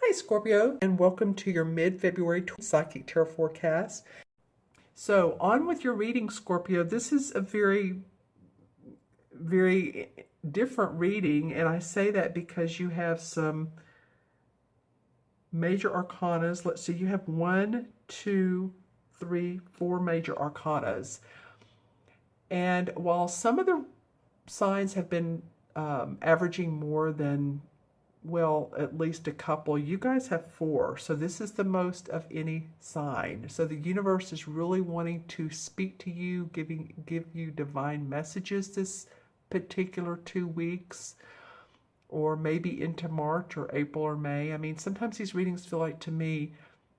Hi, Scorpio, and welcome to your mid-February Psychic Tarot forecast. So, on with your reading, Scorpio. This is a very, very different reading, and I say that because you have some major arcanas. Let's see, you have 1, 2, 3, 4 major arcanas. And while some of the signs have been averaging more than, well, at least a couple, you guys have 4. So this is the most of any sign. So the universe is really wanting to speak to you, give you divine messages this particular 2 weeks, or maybe into March or April or May. I mean, sometimes these readings feel like, to me,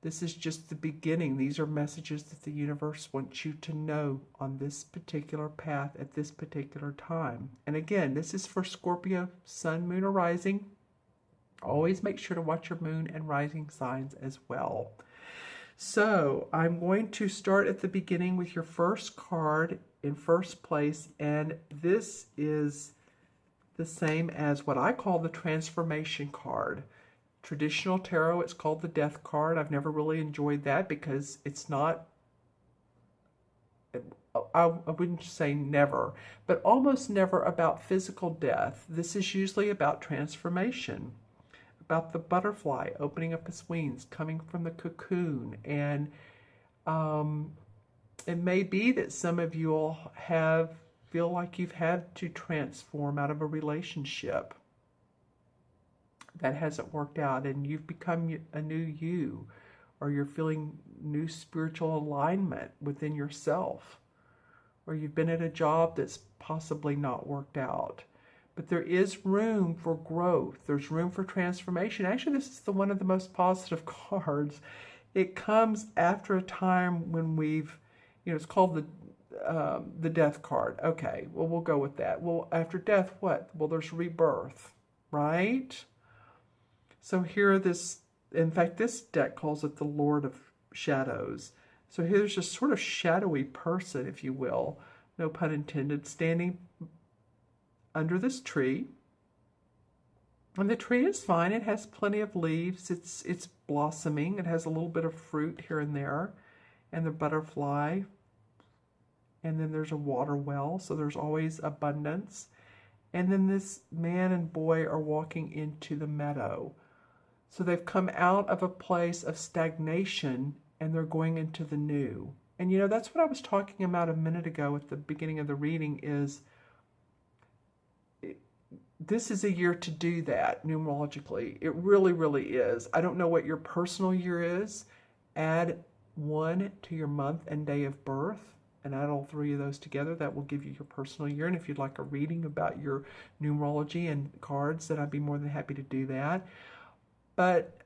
this is just the beginning. These are messages that the universe wants you to know on this particular path at this particular time. And again, this is for Scorpio, Sun, Moon, or Rising. Always make sure to watch your moon and rising signs as well. So I'm going to start at the beginning with your first card in first place, and this is the same as what I call the transformation card. Traditional tarot, it's called the death card. I've never really enjoyed that because it's not, I wouldn't say never, but almost never about physical death. This is usually about transformation, about the butterfly opening up its wings, coming from the cocoon. And it may be that some of you all feel like you've had to transform out of a relationship that hasn't worked out, and you've become a new you, or you're feeling new spiritual alignment within yourself, or you've been at a job that's possibly not worked out. But there is room for growth. There's room for transformation. Actually, this is one of the most positive cards. It comes after a time when we've, it's called the death card. Okay, well, we'll go with that. Well, after death, what? Well, there's rebirth, right? So here, in fact, this deck calls it the Lord of Shadows. So here's this sort of shadowy person, if you will, no pun intended, standing under this tree. And the tree is fine. It has plenty of leaves. It's blossoming. It has a little bit of fruit here and there, and the butterfly. And then there's a water well, so there's always abundance. And then this man and boy are walking into the meadow. So they've come out of a place of stagnation and they're going into the new. And that's what I was talking about a minute ago at the beginning of the reading, is this is a year to do that numerologically. It really, really is. I don't know what your personal year is. Add 1 to your month and day of birth, and add all 3 of those together. That will give you your personal year. And if you'd like a reading about your numerology and cards, then I'd be more than happy to do that. But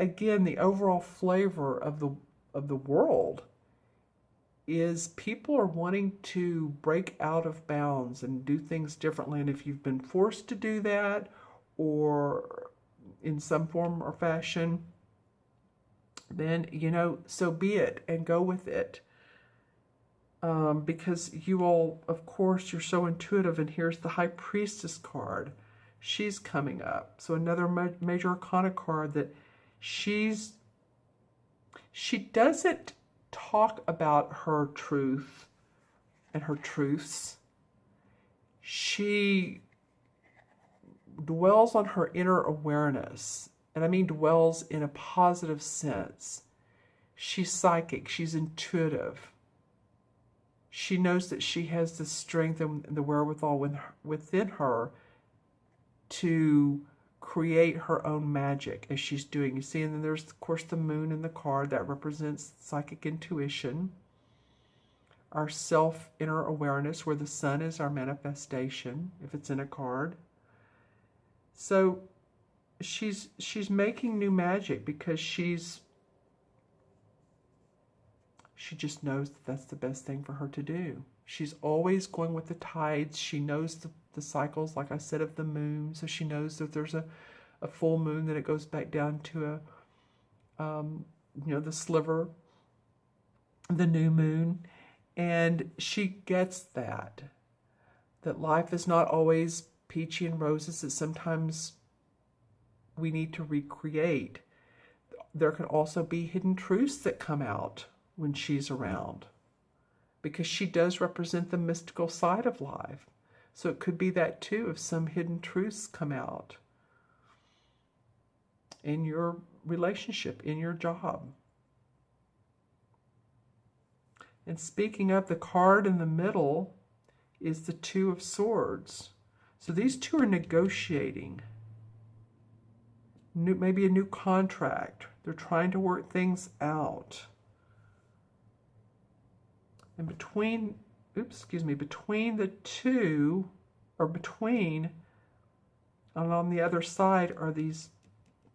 again, the overall flavor of the world is people are wanting to break out of bounds and do things differently. And if you've been forced to do that, or in some form or fashion, then, so be it, and go with it. Because you all, of course, you're so intuitive. And here's the High Priestess card. She's coming up. So another major arcana card that she doesn't talk about her truth and her truths. She dwells on her inner awareness. And I mean dwells in a positive sense. She's psychic. She's intuitive. She knows that she has the strength and the wherewithal within her to create her own magic as she's doing. You see, and then there's, of course, the moon in the card that represents psychic intuition, our self-inner awareness, where the sun is our manifestation, if it's in a card. So she's making new magic because she just knows that that's the best thing for her to do. She's always going with the tides. She knows the cycles, like I said, of the moon. So she knows that there's a full moon, then it goes back down to the sliver, the new moon. And she gets that life is not always peachy and roses, that sometimes we need to recreate there can also be hidden truths that come out when she's around, because she does represent the mystical side of life. So it could be that too, if some hidden truths come out in your relationship, in your job. And speaking of, the card in the middle is the Two of Swords. So these two are negotiating. Maybe a new contract. They're trying to work things out. And between the two, or between, and on the other side are these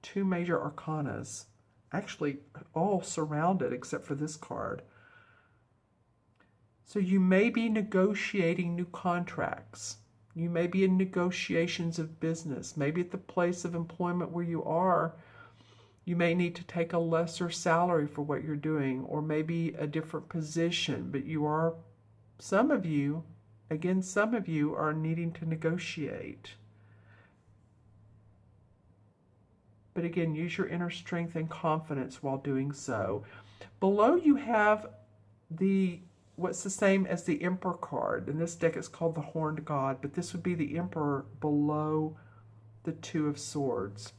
two major arcanas. Actually, all surrounded except for this card. So you may be negotiating new contracts. You may be in negotiations of business. Maybe at the place of employment where you are, you may need to take a lesser salary for what you're doing, or maybe a different position. But some of you are needing to negotiate. But again, use your inner strength and confidence while doing so. Below you have what's the same as the Emperor card. In this deck it's called the Horned God, but this would be the Emperor below the Two of Swords.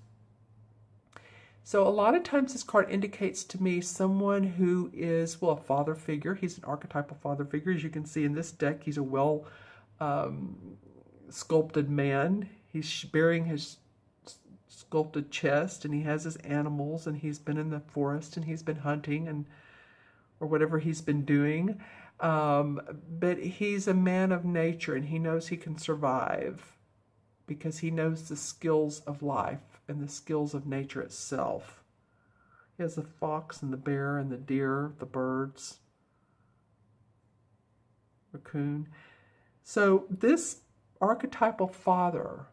So a lot of times this card indicates to me someone who is, well, a father figure. He's an archetypal father figure. As you can see in this deck, he's a well sculpted man. He's bearing his sculpted chest, and he has his animals, and he's been in the forest, and he's been hunting, or whatever he's been doing. But he's a man of nature, and he knows he can survive because he knows the skills of life and the skills of nature itself. He has the fox and the bear and the deer, the birds, raccoon. So this archetypal father,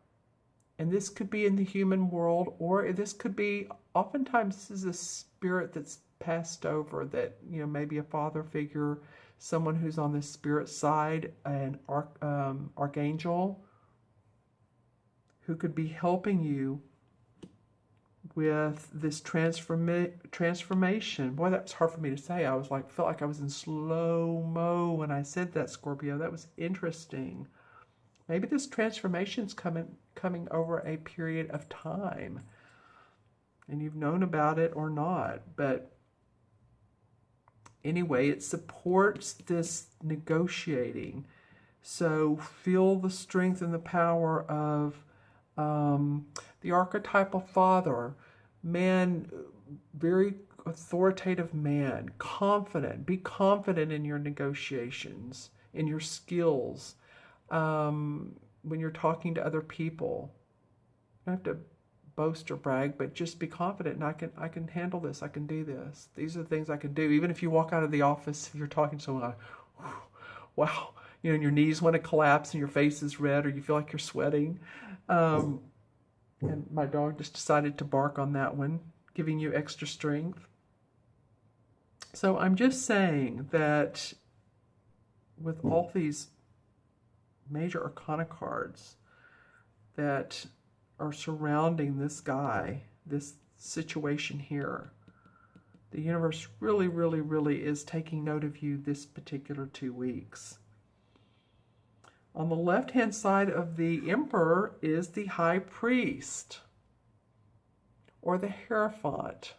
and this could be in the human world, or this could be, oftentimes this is a spirit that's passed over, that, maybe a father figure, someone who's on the spirit side, an archangel who could be helping you with this transformation. Boy, that was hard for me to say. I was felt like I was in slow-mo when I said that, Scorpio. That was interesting. Maybe this transformation's coming over a period of time, and you've known about it or not. But anyway, it supports this negotiating. So feel the strength and the power of the archetypal father, man, very authoritative man, confident. Be confident in your negotiations, in your skills, when you're talking to other people. You don't have to boast or brag, but just be confident, and I can handle this, I can do this. These are the things I can do. Even if you walk out of the office, if you're talking to someone, wow, and your knees want to collapse and your face is red, or you feel like you're sweating. And my dog just decided to bark on that one, giving you extra strength. So I'm just saying that with all these major arcana cards that are surrounding this guy, this situation here, the universe really, really, really is taking note of you this particular 2 weeks. On the left-hand side of the Emperor is the High Priest, or the Hierophant.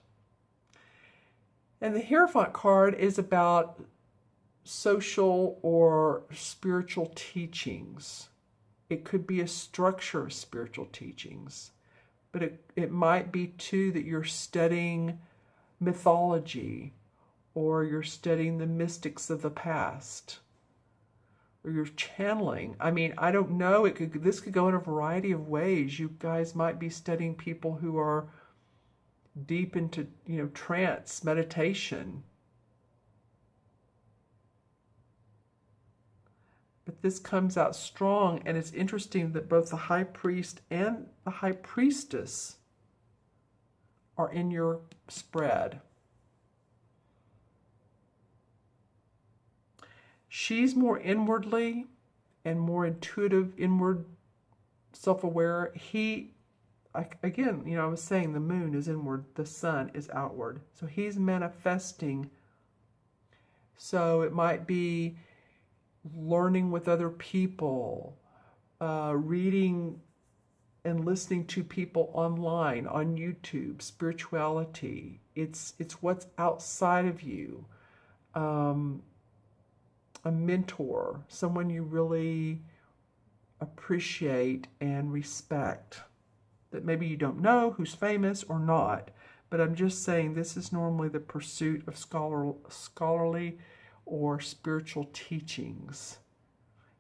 And the Hierophant card is about social or spiritual teachings. It could be a structure of spiritual teachings, but it might be too that you're studying mythology, or you're studying the mystics of the past, or you're channeling. I mean, I don't know. This could go in a variety of ways. You guys might be studying people who are deep into, trance, meditation. But this comes out strong, and it's interesting that both the High Priest and the High Priestess are in your spread. She's more inwardly and more intuitive, inward, self-aware. He again, you know, I was saying the moon is inward, the sun is outward. So he's manifesting. So it might be learning with other people, reading and listening to people online, on YouTube, spirituality. It's what's outside of you. A mentor, someone you really appreciate and respect, that maybe you don't know, who's famous or not, but I'm just saying this is normally the pursuit of scholarly or spiritual teachings.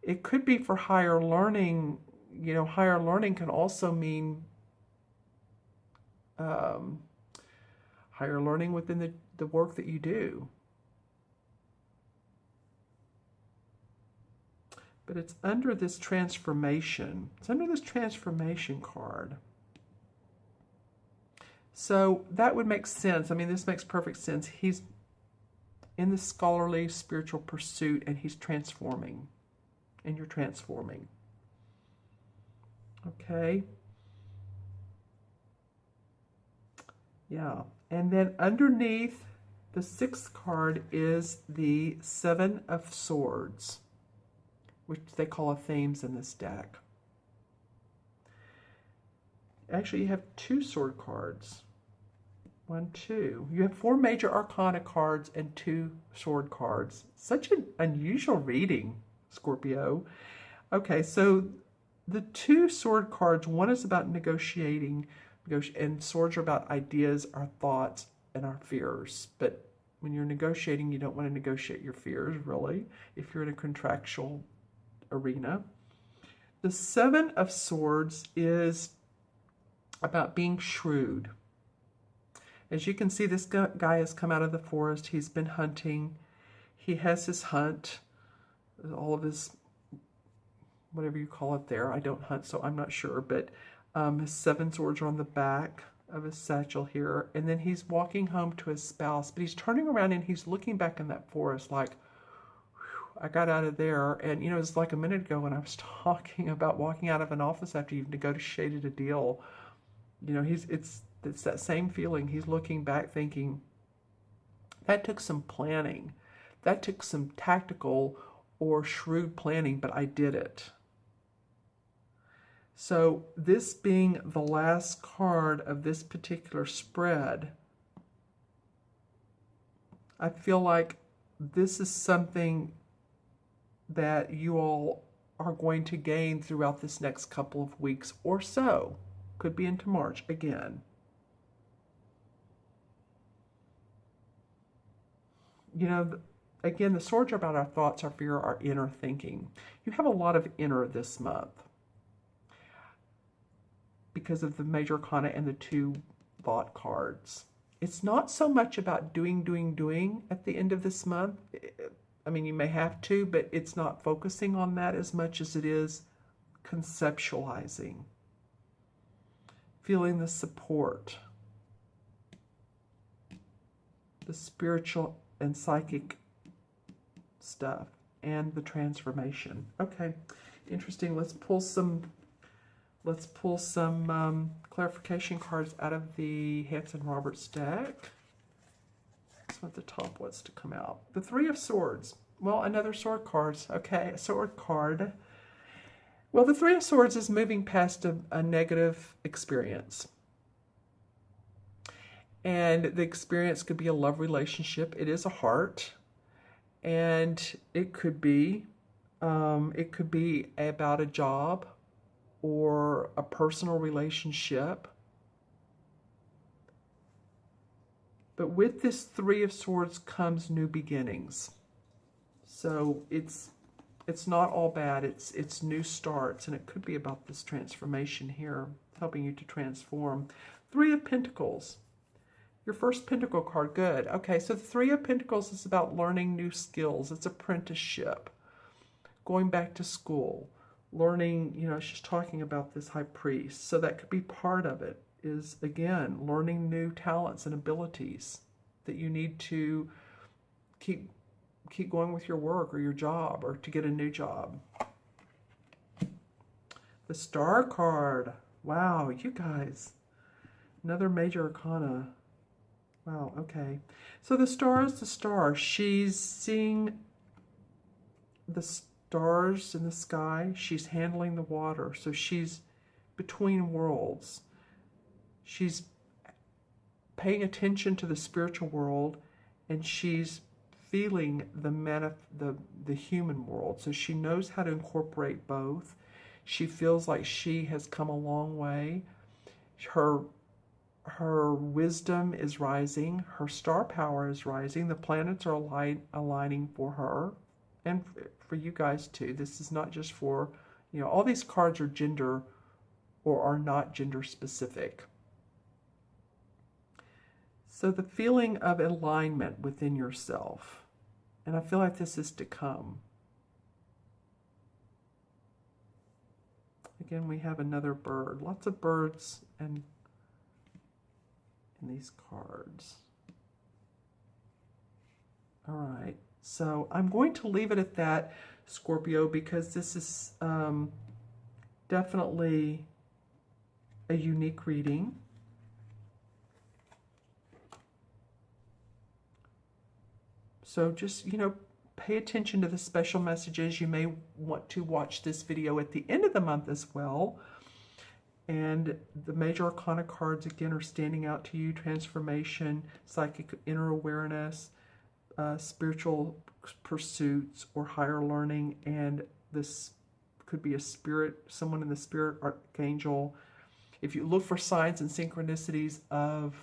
It could be for higher learning. You know, higher learning can also mean higher learning within the work that you do. But it's under this transformation. It's under this transformation card. So that would make sense. I mean, this makes perfect sense. He's in the scholarly spiritual pursuit and he's transforming. And you're transforming. Okay. Yeah. And then underneath the 6th card is the 7 of Swords, which they call a themes in this deck. Actually, you have 2 sword cards. 1, 2. You have 4 major arcana cards and 2 sword cards. Such an unusual reading, Scorpio. Okay, so the 2 sword cards, one is about negotiating, and swords are about ideas, our thoughts, and our fears. But when you're negotiating, you don't want to negotiate your fears, really, if you're in a contractual arena. The 7 of Swords is about being shrewd. As you can see, this guy has come out of the forest. He's been hunting. He has his hunt, all of his, whatever you call it there. I don't hunt, so I'm not sure. But his 7 swords are on the back of his satchel here. And then he's walking home to his spouse. But he's turning around and he's looking back in that forest like, I got out of there. And, you know, it was like a minute ago when I was talking about walking out of an office after you've negotiated a deal. You know, it's that same feeling. He's looking back thinking, that took some planning. That took some tactical or shrewd planning, but I did it. So this being the last card of this particular spread, I feel like this is something that you all are going to gain throughout this next couple of weeks or so. Could be into March again. You know, again, the swords are about our thoughts, our fear, our inner thinking. You have a lot of inner this month because of the major arcana and the 2 thought cards. It's not so much about doing at the end of this month. I mean, you may have to, but it's not focusing on that as much as it is conceptualizing, feeling the support, the spiritual and psychic stuff, and the transformation. Okay, interesting. Let's pull some clarification cards out of the Hanson Roberts deck. That's what the top wants to come out. The 3 of Swords. Well, another sword card. Okay, a sword card. Well, the 3 of Swords is moving past a negative experience. And the experience could be a love relationship. It is a heart. And it could be about a job or a personal relationship. But with this 3 of Swords comes new beginnings. So it's not all bad. It's new starts, and it could be about this transformation here, helping you to transform. 3 of Pentacles. Your first Pentacle card, good. Okay, so the 3 of Pentacles is about learning new skills. It's apprenticeship, going back to school, learning, you know, she's talking about this High Priest. So that could be part of it, is, again, learning new talents and abilities that you need to keep going with your work or your job, or to get a new job. The Star card. Wow, you guys. Another major arcana. Wow, okay. So the star is the star. She's seeing the stars in the sky. She's handling the water. So she's between worlds. She's paying attention to the spiritual world, and she's feeling the human world. So she knows how to incorporate both. She feels like she has come a long way. Her wisdom is rising. Her star power is rising. The planets are aligning for her and for you guys too. This is not just for, all these cards are gender or are not gender specific. So the feeling of alignment within yourself, and I feel like this is to come. Again, we have another bird. Lots of birds and in these cards. All right, so I'm going to leave it at that, Scorpio, because this is definitely a unique reading. So just, pay attention to the special messages. You may want to watch this video at the end of the month as well. And the major arcana cards, again, are standing out to you. Transformation, psychic inner awareness, spiritual pursuits, or higher learning. And this could be a spirit, someone in the spirit archangel. If you look for signs and synchronicities of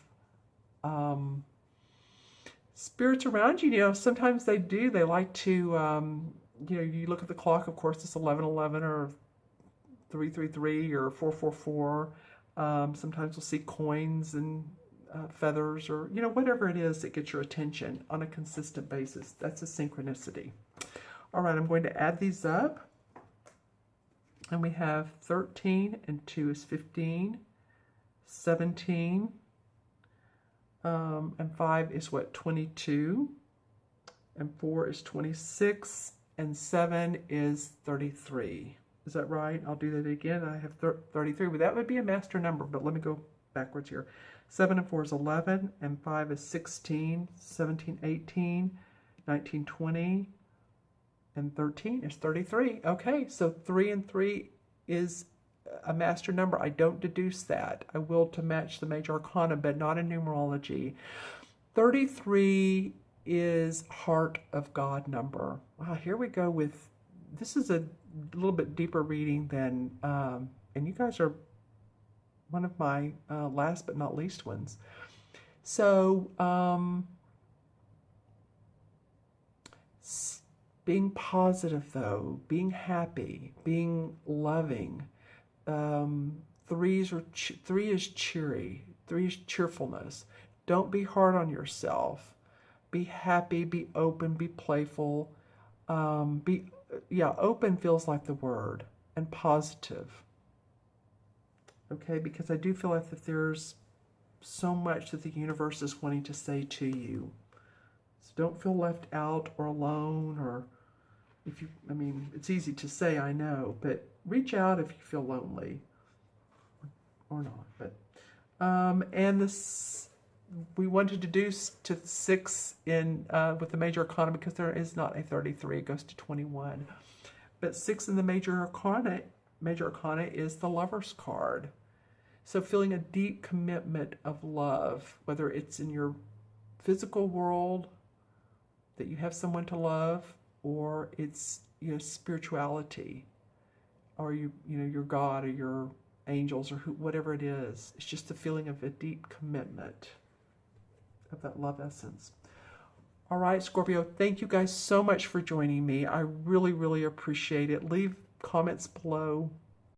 spirits around you, sometimes they like to, you look at the clock, of course, it's 11:11 or 333 or 444. Sometimes we'll see coins and feathers or, whatever it is that gets your attention on a consistent basis. That's a synchronicity. All right, I'm going to add these up. And we have 13 and 2 is 15, 17, and 5 is what, 22, and 4 is 26, and 7 is 33. Is that right? I'll do that again. I have 33, but that would be a master number, but let me go backwards here. 7 and 4 is 11, and 5 is 16, 17, 18, 19, 20, and 13 is 33. Okay, so 3 and 3 is a master number. I don't deduce that. I will to match the major arcana, but not in numerology. 33 is heart of God number. Wow, here we go with, this is a little bit deeper reading than, and you guys are one of my last but not least ones. So, being positive though, being happy, being loving. 3 is cheery. 3 is cheerfulness. Don't be hard on yourself. Be happy, be open, be playful. Open feels like the word, and positive. Okay, because I do feel like that there's so much that the universe is wanting to say to you. So don't feel left out or alone, or it's easy to say, I know, but reach out if you feel lonely or not. But and this, we wanted to do to 6 in with the major arcana because there is not a 33. It goes to 21. But 6 in the major arcana is the Lover's card. So feeling a deep commitment of love, whether it's in your physical world that you have someone to love, or it's spirituality, or your God or your angels or whatever it is. It's just the feeling of a deep commitment of that love essence. All right, Scorpio, thank you guys so much for joining me. I really, really appreciate it. Leave comments below.